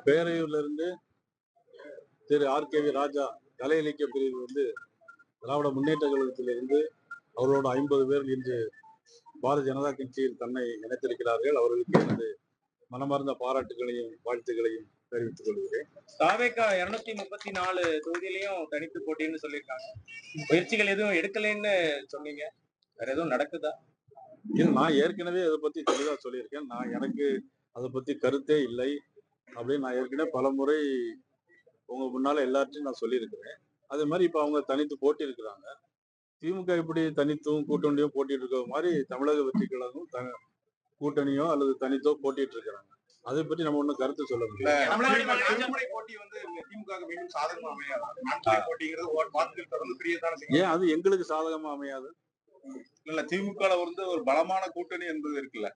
பேரையூர்ல இருந்து திரு RKV ராஜா கலை இலக்கிய பிரிவு வந்து திராவிட முன்னேற்ற கழகத்திலிருந்து அவர்களோட 50 பேர் இன்று பாரதிய ஜனதா கட்சியில் தன்னை இணைத்திருக்கிறார்கள். அவர்களுக்கு எனது மனமார்ந்த பாராட்டுகளையும் வாழ்த்துக்களையும் தெரிவித்துக் கொள்கிறேன். தாவேகா 234 தொகுதியிலையும் தனித்து போட்டின்னு சொல்லியிருக்காங்க. முயற்சிகள் எதுவும் எடுக்கலைன்னு சொன்னீங்க, வேற எதுவும் நடக்குதா? நான் ஏற்கனவே அதை பத்தி தெளிவா சொல்லியிருக்கேன். எனக்கு அதை பத்தி கருத்தே இல்லை அப்படின்னு நான் ஏற்கனவே பல முறை உங்க முன்னால எல்லார்ட்டையும் நான் சொல்லியிருக்கிறேன். அதே மாதிரி இப்ப அவங்க தனித்து போட்டி இருக்கிறாங்க. திமுக இப்படி தனித்தும் கூட்டணியும் போட்டிட்டு இருக்கிற மாதிரி தமிழக வெற்றி கழகம் கூட்டணியோ அல்லது தனித்தோ போட்டிட்டு இருக்கிறாங்க. அதை பற்றி நம்ம ஒண்ணும் கருத்து சொல்ல முடியாது. ஏன் அது எங்களுக்கு சாதகமா அமையாது? இல்ல, திமுக வந்து ஒரு பலமான கூட்டணி என்பது இருக்குல்ல,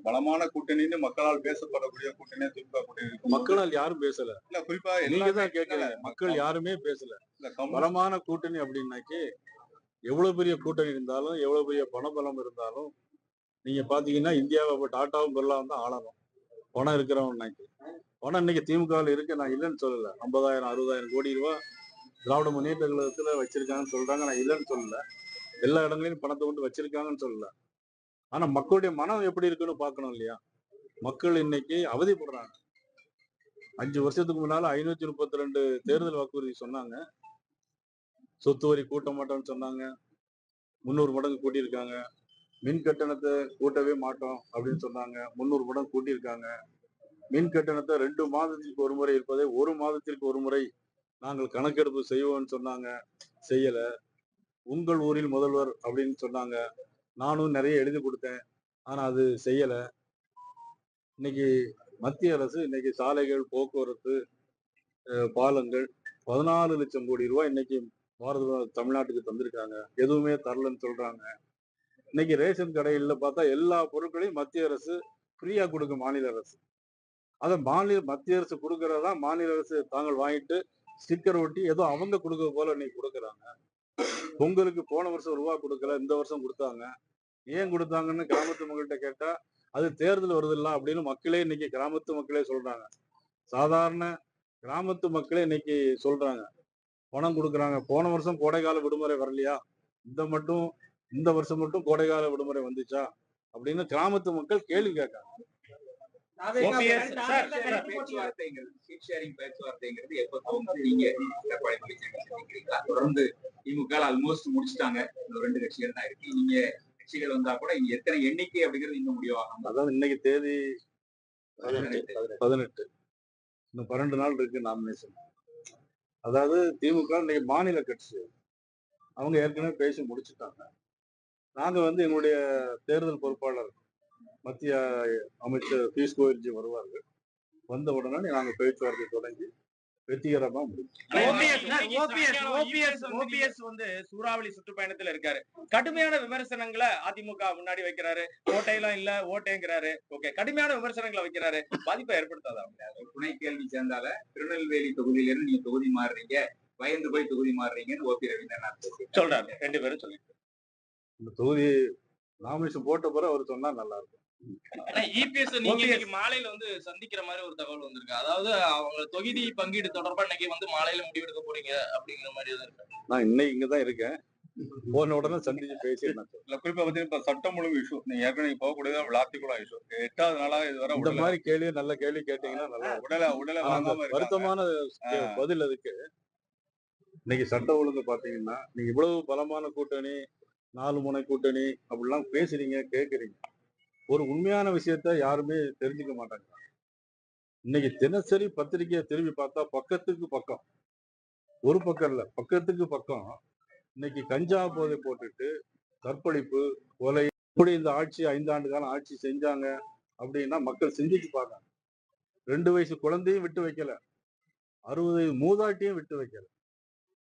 பலமான கூட்டணின்னு மக்களால் பேசப்படக்கூடிய கூட்டணியா திமுக கூட்டணி. மக்களால் யாரும் பேசல. இல்ல, குறிப்பா நீங்க தான் கேட்கல, மக்கள் யாருமே பேசல. பலமான கூட்டணி அப்படின்னாக்கி எவ்வளவு பெரிய கூட்டணி இருந்தாலும் எவ்வளவு பெரிய பணபலம் இருந்தாலும் நீங்க பாத்தீங்கன்னா இந்தியாவை டாட்டாவும் பிர்லாவும் தான் ஆளணும். பணம் இருக்கிறவன்னாக்கி பணம் இன்னைக்கு திமுகவில் இருக்கு, நான் இல்லைன்னு சொல்லல. 50,000 60,000 கோடி ரூபாய் திராவிட முன்னேற்ற கழகத்துல வச்சிருக்காங்கன்னு சொல்றாங்க, நான் இல்லைன்னு சொல்லல. எல்லா இடங்களையும் பணத்தை கொண்டு வச்சிருக்காங்கன்னு சொல்லல. ஆனா மக்களுடைய மனம் எப்படி இருக்குன்னு பாக்கணும் இல்லையா? மக்கள் இன்னைக்கு அவதிப்படுறாங்க. 5 வருஷத்துக்கு முன்னால 532 தேர்தல் வாக்குறுதி சொன்னாங்க. சொத்து வரி கூட்ட மாட்டோம்னு சொன்னாங்க, 300 மடங்கு கூட்டியிருக்காங்க. மின் கட்டணத்தை கூட்டவே மாட்டோம் அப்படின்னு சொன்னாங்க, 300 மடங்கு கூட்டியிருக்காங்க. மின் கட்டணத்தை 2 மாதத்திற்கு ஒரு முறை இருப்பதை 1 மாதத்திற்கு ஒரு முறை நாங்கள் கணக்கெடுப்பு செய்வோம்னு சொன்னாங்க, செய்யல. உங்கள் ஊரில் முதல்வர் அப்படின்னு சொன்னாங்க, நானும் நிறைய எழுதி கொடுத்தேன், ஆனா அது செய்யல. இன்னைக்கு மத்திய அரசு இன்னைக்கு சாலைகள், போக்குவரத்து, பாலங்கள் 14 லட்சம் கோடி ரூபாய் இன்னைக்கு தமிழ்நாட்டுக்கு தந்திருக்காங்க. எதுவுமே தரலன்னு சொல்றாங்க. இன்னைக்கு ரேஷன் கடையில பார்த்தா எல்லா பொருட்களையும் மத்திய அரசு ஃப்ரீயா கொடுக்கும், மாநில அரசு. அதை மத்திய அரசு கொடுக்கறதா மாநில அரசு தாங்கள் வாங்கிட்டு ஸ்டிக்கர் ஒட்டி ஏதோ அவங்க கொடுக்கற போல இன்னைக்கு கொடுக்குறாங்க. பொங்கலுக்கு போன வருஷம் ரூபா கொடுக்கல, இந்த வருஷம் கொடுத்தாங்க. ஏன் கொடுத்தாங்கன்னு கிராமத்து மக்கள்கிட்ட கேட்டா அது தேர்தல் வருதில்ல அப்படின்னு மக்களே இன்னைக்கு கிராமத்து மக்களே சொல்றாங்க. சாதாரண கிராமத்து மக்களே இன்னைக்கு சொல்றாங்க பணம் கொடுக்குறாங்க. போன வருஷம் கோடைக்கால விடுமுறை வரலையா, இந்த வருஷம் மட்டும் கோடைக்கால விடுமுறை வந்துச்சா அப்படின்னு கிராமத்து மக்கள் கேள்வி கேட்காங்க. தொடர்ந்து திமுக ஆல்மோஸ்ட் முடிச்சிட்டாங்க, 2 கட்சிகள் தான் இருக்கு. நீங்க கட்சிகள் வந்தா கூட இங்க எத்தனை எண்ணிக்கை அப்படிங்கிறது இன்னும் முடிவாகும். அதாவது இன்னைக்கு தேதி 18, இன்னும் 12 நாள் இருக்கு நாமினேஷன். அதாவது திமுக இன்னைக்கு மாநில கட்சி, அவங்க ஏற்கனவே பேசி முடிச்சுட்டாங்க. நாங்க வந்து எங்களுடைய தேர்தல் பொறுப்பாளர் மத்திய அமைச்சர் பியூஷ் கோயல்ஜி வருவார்கள். வந்த உடனே நாங்க பேச்சுவார்த்தை தொடங்கி வெற்றிகரமா வந்து சூறாவளி சுற்றுப்பயணத்துல இருக்காரு. கடுமையான விமர்சனங்களை அதிமுக முன்னாடி வைக்கிறாரு. ஓட்டையெல்லாம் இல்ல, ஓட்டைங்கிறாரு. ஓகே, கடுமையான விமர்சனங்களை வைக்கிறாரு. பாதிப்பை ஏற்படுத்தாதா? துணை கேள்வி சேர்ந்தால திருநெல்வேலி தொகுதியில இருந்து நீங்க தொகுதி மாறுறீங்க, பயந்து போய் தொகுதி மாறுறீங்கன்னு ஓபி ரவீந்திரநாத் சொல்றாரு. 2 பேரும் சொல்லி இந்த தொகுதி நாமினேஷன் போட்ட பிறகு அவர் சொன்னா நல்லா இருக்கும். நீங்க மாலையில வந்து சந்திக்கிற மாதிரி ஒரு தகவல் வந்திருக்கு. அதாவது அவங்க தொகுதி பங்கீடு தொடர்பா இன்னைக்கு வந்து மாலையில முடிவெடுக்க போறீங்க அப்படிங்கிற மாதிரி இருக்கு. நான் இன்னைக்கு இங்கதான் இருக்கேன், போன உடனே சந்திச்சு பேசி. குறிப்பா வந்து இப்ப சட்டம் ஒழுங்கு இஷ்யூ, நீங்க ஏற்கனவே போகக்கூடிய விளாத்திக்குளம் இஷ்யூ 8வது நாளா இதுவரை இந்த மாதிரி கேள்வி நல்ல கேள்வி கேட்டீங்கன்னா நல்லா உடலை வாங்காம வருத்தமான பதில் அதுக்கு. இன்னைக்கு சட்ட ஒழுங்கு பாத்தீங்கன்னா நீங்க இவ்வளவு பலமான கூட்டணி, 4 முனை கூட்டணி அப்படிலாம் பேசுறீங்க, கேட்குறீங்க. ஒரு உண்மையான விஷயத்த யாருமே தெரிஞ்சுக்க மாட்டாங்க. இன்னைக்கு தினசரி பத்திரிகையை திரும்பி பார்த்தா பக்கத்துக்கு பக்கம், ஒரு பக்கம் இல்ல பக்கத்துக்கு பக்கம் இன்னைக்கு கஞ்சா போதை போட்டுட்டு கற்பழிப்பு, கொலை, இப்படி இந்த ஆட்சி 5 ஆண்டு காலம் ஆட்சி செஞ்சாங்க அப்படின்னா மக்கள் சிந்திச்சு பார்க்காங்க. 2 வயசு குழந்தையும் விட்டு வைக்கல, 60 மூதாட்டியும் விட்டு வைக்கல.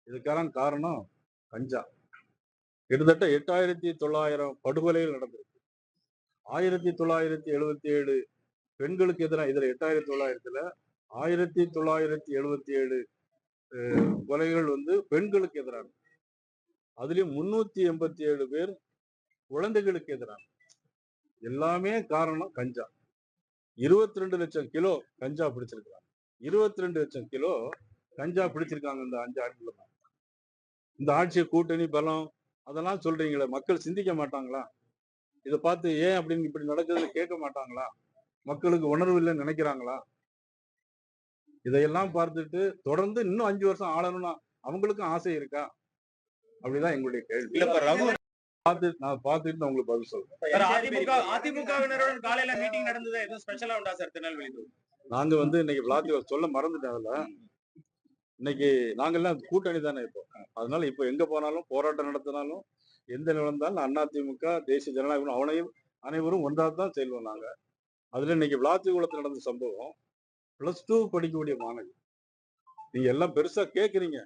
இதுக்கெல்லாம் காரணம் கஞ்சா. கிட்டத்தட்ட 8,900 படுகொலைகள் நடந்திருக்கு. 1977 பெண்களுக்கு எதிராக, இதுல 8,900ல 1977 கொலைகள் வந்து பெண்களுக்கு எதிரான, அதுலயும் 387 பேர் குழந்தைகளுக்கு எதிரான. எல்லாமே காரணம் கஞ்சா. 22 லட்சம் கிலோ கஞ்சா பிடிச்சிருக்காங்க. 22 லட்சம் கிலோ கஞ்சா பிடிச்சிருக்காங்க இந்த 5 ஆண்டுல தான். இந்த ஆட்சி கூட்டணி பலம் அதெல்லாம் சொல்றீங்களே, மக்கள் சிந்திக்க மாட்டாங்களா? இதை பார்த்து ஏன் அப்படின்னு இப்படி நடக்குதுன்னு கேட்க மாட்டாங்களா? மக்களுக்கு உணர்வு இல்லைன்னு நினைக்கிறாங்களா? இதையெல்லாம் பார்த்துட்டு தொடர்ந்து இன்னும் 5 வருஷம் ஆளணும்னா அவங்களுக்கும் ஆசை இருக்கா? அப்படிதான் எங்களுடைய கேள்வி. இல்ல ரகு நான் பார்த்துட்டு நான் உங்களுக்கு பதில் சொல்றேன். அதிமுகவினருடன் காலையில மீட்டிங் நடந்தது எதுவும் ஸ்பெஷலா உண்டா சார் திருநெல்வேலி? நாங்க இன்னைக்கு விளாத்தி சொல்ல மறந்துட்டேன். அதுல இன்னைக்கு நாங்கெல்லாம் கூட்டணி தானே இப்போ. அதனால இப்போ எங்க போனாலும் போராட்டம் நடத்தினாலும் எந்த நடந்தாலும் அதிமுக தேசிய ஜனநாயகம் அனைவரும் ஒன்றாக தான் செல்வோம் நாங்க. அதுல இன்னைக்கு விளாத்திகுளத்தில் நடந்த சம்பவம் +2 படிக்கக்கூடிய மாணவி. நீங்க எல்லாம் பெருசா கேக்குறீங்க.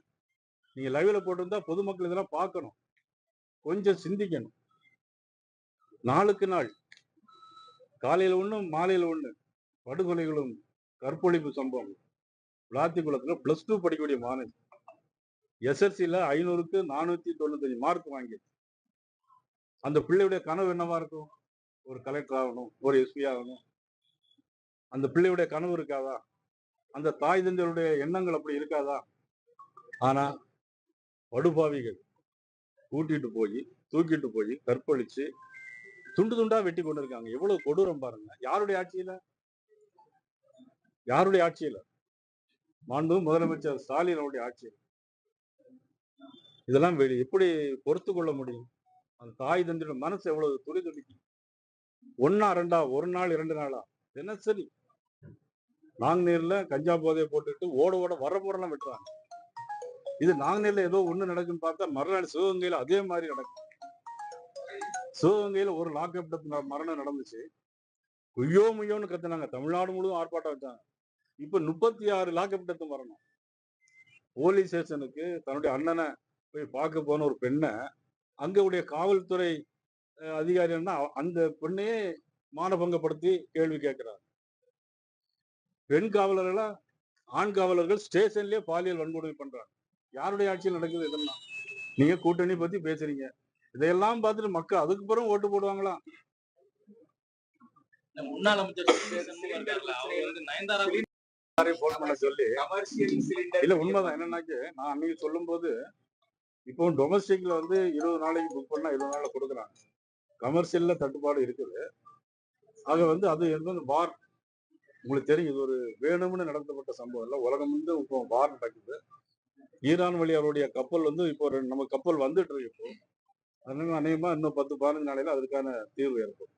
நீங்க லைவ்ல போட்டிருந்தா பொதுமக்கள் இதெல்லாம் பார்க்கணும், கொஞ்சம் சிந்திக்கணும். நாளுக்கு நாள் காலையில ஒண்ணு மாலையில ஒண்ணு படுகொலைகளும் கற்பொழிப்பு சம்பவம். விளாத்திகுளத்துல +2 படிக்கக்கூடிய மாணவி SSLC 500க்கு 495 மார்க் வாங்கி. அந்த பிள்ளையுடைய கனவு என்னவா இருக்கும்? ஒரு கலெக்டர் ஆகணும், ஒரு எஸ்பி ஆகணும். அந்த பிள்ளையுடைய கனவு இருக்காதா? அந்த தாய் தந்தையருடைய எண்ணங்கள் அப்படி இருக்காதா? ஆனா படுபாவிகள் கூட்டிட்டு போய் தூக்கிட்டு போய் கற்பழிச்சு துண்டு துண்டா வெட்டி கொண்டு இருக்காங்க. எவ்வளவு கொடூரம் பாருங்க. யாருடைய ஆட்சியில? யாருடைய ஆட்சியில? மாண்பு முதலமைச்சர் ஸ்டாலின் அவருடைய ஆட்சியில். இதெல்லாம் எப்படி பொறுத்து கொள்ள முடியும்? அந்த தாய் தந்தையோட மனசு எவ்வளவு துடி துடிக்கும். 1 2 ஒரு நாள் 2 நாளா தினசரி நாங்குநேர்ல கஞ்சா போதையை போட்டுட்டு ஓட ஓட வர போறலாம் வெட்டுறாங்க. இது நாங்குநேர்ல ஏதோ ஒண்ணு நடக்குன்னு பார்த்தா மறுநாள் சிவகங்கையில அதே மாதிரி நடக்கும். சிவகங்கையில ஒரு லாக்அப் டெத் மரணம் நடந்துச்சு. குய்யோ முய்யோன்னு கத்துனாங்க. தமிழ்நாடு முழுவதும் ஆர்ப்பாட்டம் வச்சாங்க. இப்ப 36 லாக்அப் டெத் மரணம். போலீஸ் ஸ்டேஷனுக்கு தன்னுடைய அண்ணனை போய் பார்க்க போன ஒரு பெண்ணை அங்க உடைய காவல்துறை அதிகாரின்னா அந்த பெண்ணையே மானபங்கப்படுத்தி கேள்வி கேட்கிறார். பெண் காவலர்களா ஆண் காவலர்கள் ஸ்டேஷன்லயே பாலியல் வன்கொடுமை பண்றாங்க. யாருடைய ஆட்சியில் நடக்குது இதெல்லாம்? நீங்க கூட்டணி பத்தி பேசுறீங்க. இதையெல்லாம் பார்த்துட்டு மக்கள் அதுக்கு பிறகு ஓட்டு போடுவாங்களா? முன்னாள் அமைச்சர் சொல்லி இல்ல உண்மைதான். என்னன்னாக்க நான் அன்னைக்கு சொல்லும் போது இப்போ டொமஸ்டிக்ல 20 நாளைக்கு புக் பண்ணா 20 நாள்ல கொடுக்குறாங்க. கமர்ஷியல்ல தட்டுப்பாடு இருக்குது. ஆக அது வார் உங்களுக்கு தெரியும். இது ஒரு வேணும்னு நடத்தப்பட்ட சம்பவம் இல்ல. உலகம் இப்போ வார் நடக்குது. ஈரான் வழி அவருடைய கப்பல் இப்போ நம்ம கப்பல் வந்துட்டு இருக்கு. இப்போ அதனால அநேகமா இன்னும் 10-15 நாளையில அதுக்கான தீர்வு ஏற்படும்.